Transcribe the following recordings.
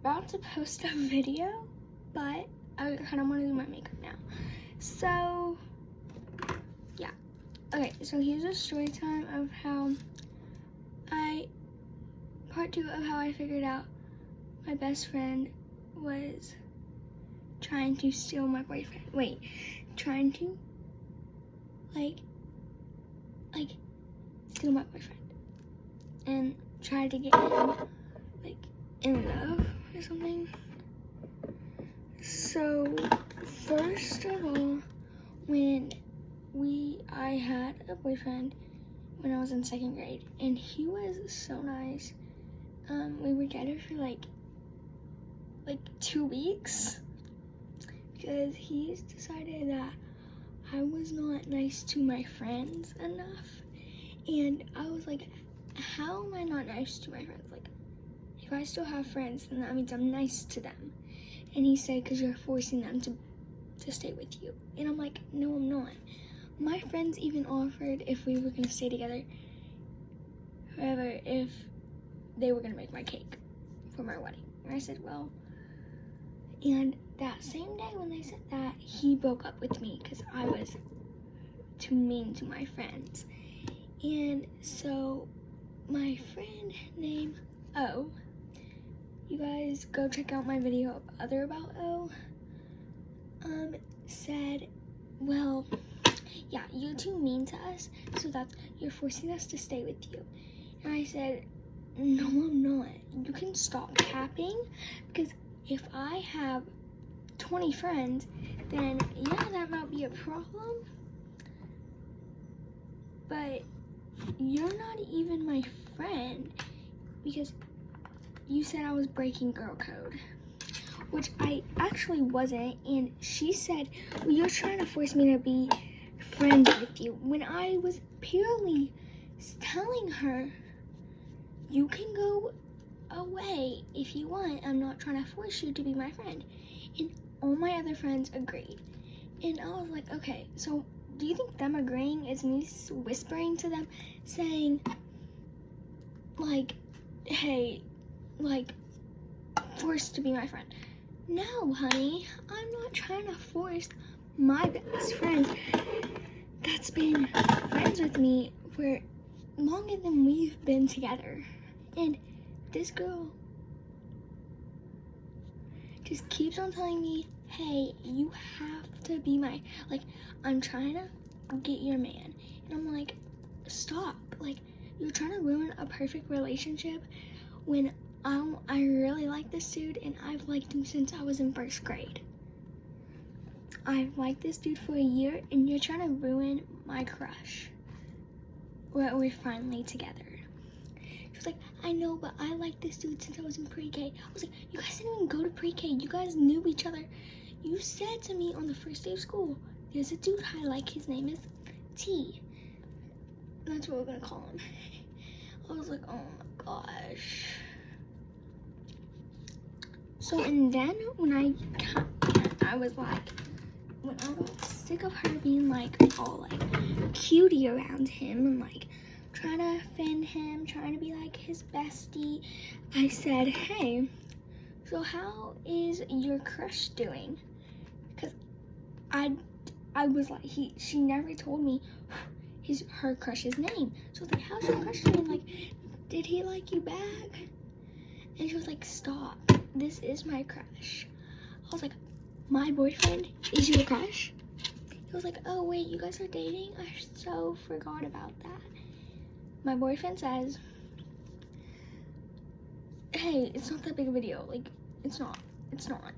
about to post a video, but I kind of want to do my makeup now. So, yeah. Okay, so here's a story time of part 2 of how I figured out my best friend was trying to steal my boyfriend. Wait, trying to, like, steal my boyfriend. And try to get him, like, in love or something. So, first of all, I had a boyfriend when I was in 2nd grade, and he was so nice. We were together for like 2 weeks because he decided that I was not nice to my friends enough, and I was like, how am I not nice to my friends? Like, if I still have friends, then that means I'm nice to them. And he said, because you're forcing them to stay with you. And I'm like, no, I'm not. My friends even offered if we were going to stay together forever if they were going to make my cake for my wedding. And I said, well. And that same day when they said that, he broke up with me because I was too mean to my friends. And so my friend named O, you guys go check out my video other about O, said, well, yeah, you're too mean to us, so you're forcing us to stay with you. And I said, no, I'm not. You can stop capping, because if I have 20 friends, then yeah, that might be a problem, but you're not even my friend, because you said I was breaking girl code, which I actually wasn't. And she said, well, you're trying to force me to be friends with you, when I was purely telling her, you can go away if you want, I'm not trying to force you to be my friend. And all my other friends agreed. And I was like, okay, so do you think them agreeing is me whispering to them, saying, like, hey, like, forced to be my friend? No, honey, I'm not trying to force my best friends that's been friends with me for longer than we've been together. And this girl just keeps on telling me, hey, you have to be my, like, I'm trying to get your man. And I'm like, stop. Like, you're trying to ruin a perfect relationship when I really like this dude, and I've liked him since I was in 1st grade. I've liked this dude for a year, and you're trying to ruin my crush. We're finally together. She was like, I know, but I like this dude since I was in pre-K. I was like, you guys didn't even go to pre-K. You guys knew each other. You said to me on the first day of school, there's a dude I like, his name is T. That's what we're gonna call him. I was like, oh my gosh. So, and then when I was like, when I got sick of her being like all like cutie around him and like trying to offend him, trying to be like his bestie, I said, hey, so how is your crush doing? Because I was like, she never told me her crush's name. So I was like, how's your crush doing? Like, did he like you back? And she was like, stop, this is my crush. I was like, my boyfriend is your crush? He was like, oh wait, you guys are dating? I so forgot about that. My boyfriend says, hey, it's not that big of a deal. Like, it's not.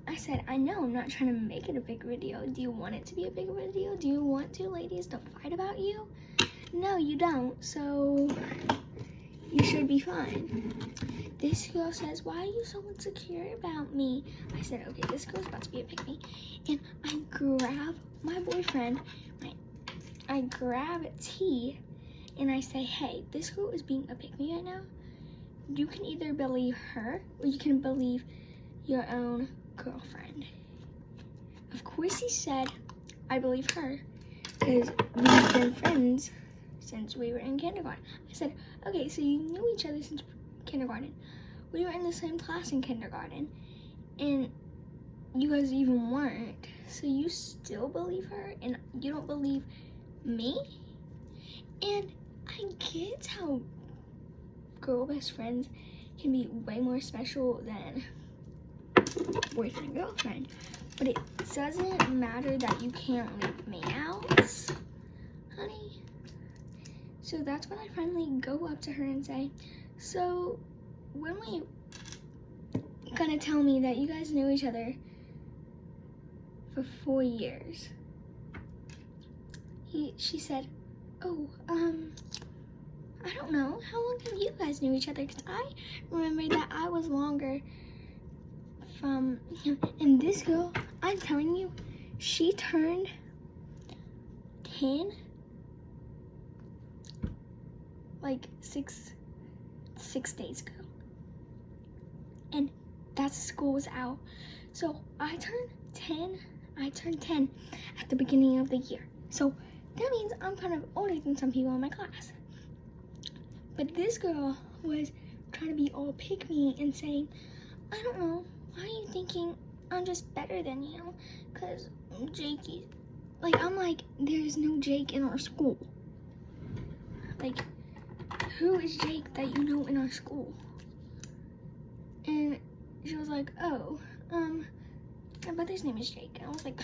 I said, I know, I'm not trying to make it a big of a deal. Do you want it to be a big of a deal? Do you want two ladies to fight about you? No, you don't, so you should be fine. This girl says, why are you so insecure about me? I said, okay, this girl's about to be a pick-me. And I grab my boyfriend, I grab T, and I say, hey, this girl is being a pick-me right now. You can either believe her, or you can believe your own girlfriend. Of course he said, I believe her, because we've been friends since we were in kindergarten. I said, okay, so you knew each other since kindergarten. We were in the same class in kindergarten. and you guys even weren't. So you still believe her and you don't believe me? And I get how girl best friends can be way more special than boyfriend, girlfriend. But it doesn't matter that you can't leave me out, honey. So that's when I finally go up to her and say, so when were you gonna tell me that you guys knew each other for 4 years? She said, oh, I don't know. How long have you guys knew each other? Because I remember that I was longer from him. And this girl, I'm telling you, she turned 10 like six days ago. And that school was out. So I turned 10 at the beginning of the year. So that means I'm kind of older than some people in my class. But this girl was trying to be all pick me and saying, I don't know, why are you thinking I'm just better than you? Because Jakey, like, I'm like, there's no Jake in our school. Like, who is Jake that you know in our school? And she was like, oh, my brother's name is Jake. And I was like,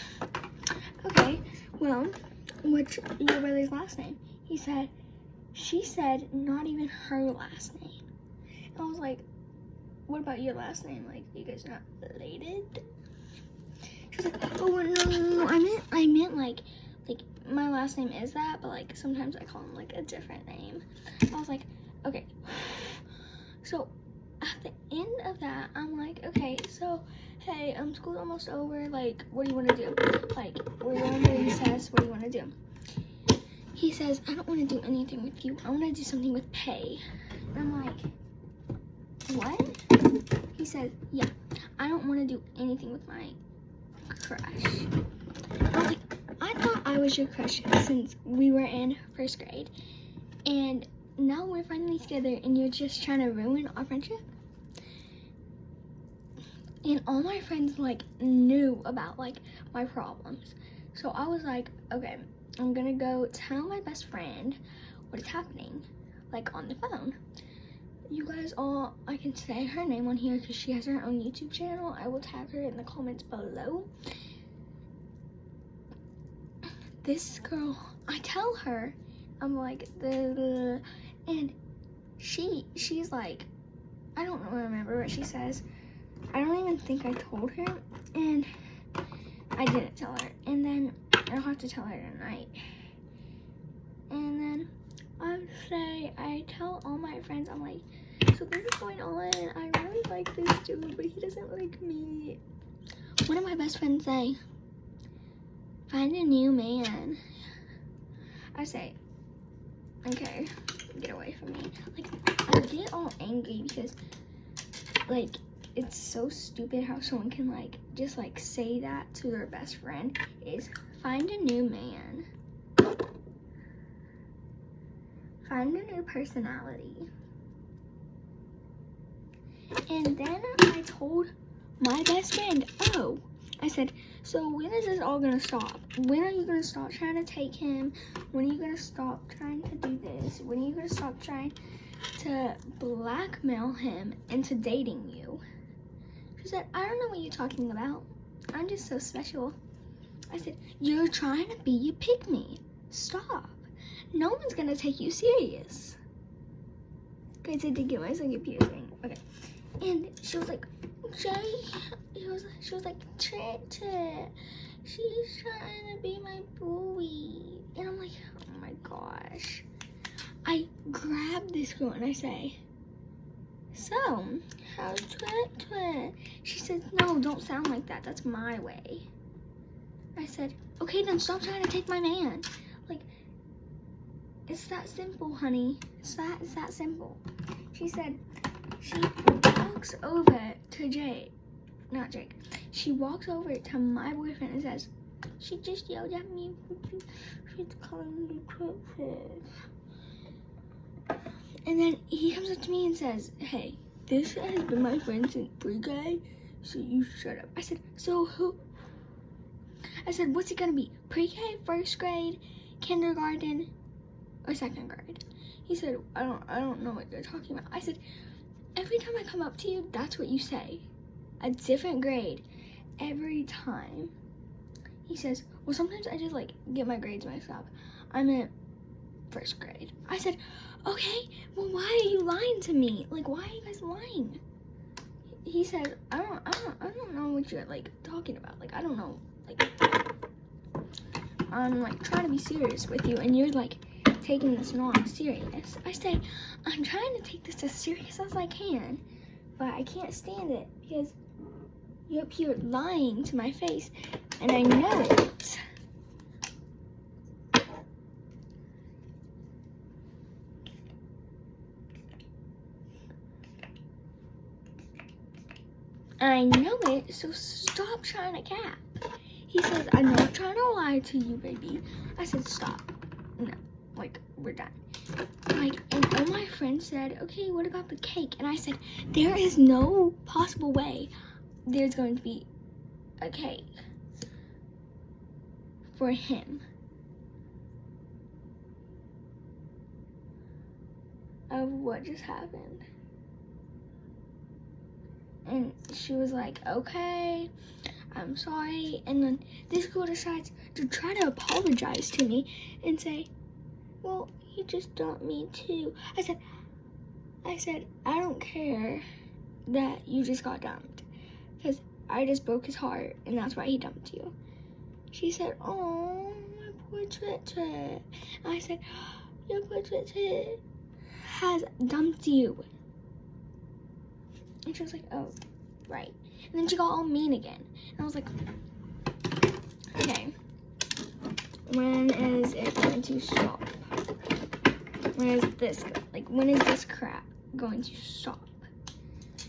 okay, well, what's your brother's last name? She said not even her last name. And I was like, what about your last name? Like, you guys not related? She was like, oh, no, I meant like my last name is that, but like sometimes I call him like a different name. I was like, okay. So at the end of that, I'm like, okay, so hey, school's almost over. Like, what do you want to do? Like, we're going to recess. What do you want to do? He says, I don't want to do anything with you. I want to do something with pay. And I'm like, what? He says, yeah, I don't want to do anything with my crush. I was like, I thought I was your crush since we were in 1st grade. And now we're finally together and you're just trying to ruin our friendship? And all my friends like knew about like my problems. So I was like, okay, I'm gonna go tell my best friend what is happening, like on the phone. You guys all, I can say her name on here because she has her own YouTube channel. I will tag her in the comments below. This girl, I tell her, I'm like, and she's like, I don't remember what she says. I don't even think I told her, and I didn't tell her. And then I'll have to tell her tonight. And then I tell all my friends, I'm like, so this is going on. I really like this dude, but he doesn't like me. What did my best friend say? Find a new man. I say, okay, get away from me. Like, I get all angry because, like, it's so stupid how someone can, like, just, like, say that to their best friend is find a new man. Find a new personality. And then I told my best friend, oh, I said, so when is this all gonna stop? When are you gonna stop trying to take him? When are you gonna stop trying to do this? When are you gonna stop trying to blackmail him into dating you? She said, I don't know what you're talking about. I'm just so special. I said, you're trying to be a pick-me. Stop. No one's gonna take you serious. Guys, I did get myself confusing. Okay. And she was like, Jay, she was like, Trent, she's trying to be my boy. And I'm like, oh my gosh. I grab this girl and I say, so, how's Trent? She says, no, don't sound like that. That's my way. I said, okay, then stop trying to take my man. Like, it's that simple, honey. It's that simple. She said, she walks over to Jake. Not Jake. She walks over to my boyfriend and says, she just yelled at me. She's calling me princess. And then he comes up to me and says, hey, this has been my friend since pre-K. so you shut up. I said, so who? I said, what's it gonna be? Pre-K, first grade, kindergarten, or second grade? He said, I don't know what you're talking about. I said, every time I come up to you, that's what you say. A different grade every time. He says, well, sometimes I just like get my grades mixed up. I'm in first grade. I said, okay, well, why are you lying to me? Like, why are you guys lying? He said, I don't know what you're like talking about. Like, I don't know. Like, I'm like trying to be serious with you, and you're like taking this not serious. I said, I'm trying to take this as serious as I can, but I can't stand it because you're up here lying to my face, and I know it. I know it, so stop trying to cap. He says, I'm not trying to lie to you, baby. I said, stop. No, like, we're done. Like, and all my friends said, okay, what about the cake? And I said, there is no possible way there's going to be a cake for him. Of what just happened. And she was like, okay, I'm sorry. And then this girl decides to try to apologize to me and say, well, he just dumped me too. I said, I don't care that you just got dumped, because I just broke his heart and that's why he dumped you. She said, oh, my poor Twit. I said, your poor Twit has dumped you. And she was like, oh, right. And then she got all mean again. And I was like, okay, when is it going to stop? When is this crap going to stop?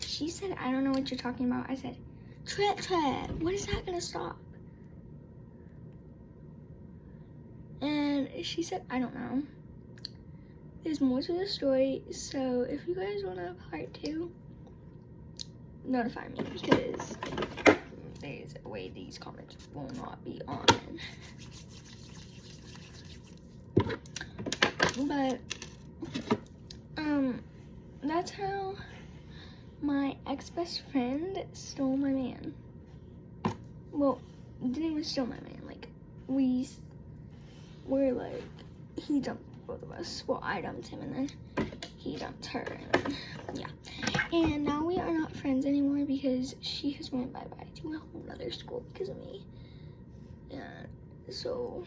She said, I don't know what you're talking about. I said, Twit, when is that going to stop? And she said, I don't know. There's more to the story, so if you guys want a part 2, notify me, because there's a way these comments will not be on. But that's how my ex-best friend stole my man. Well, didn't even steal my man. Like, we were like, he dumped both of us. Well, I dumped him, and then he dumped her, and then, yeah. And now we are not friends anymore because she has went bye-bye to a whole other school because of me. Yeah, so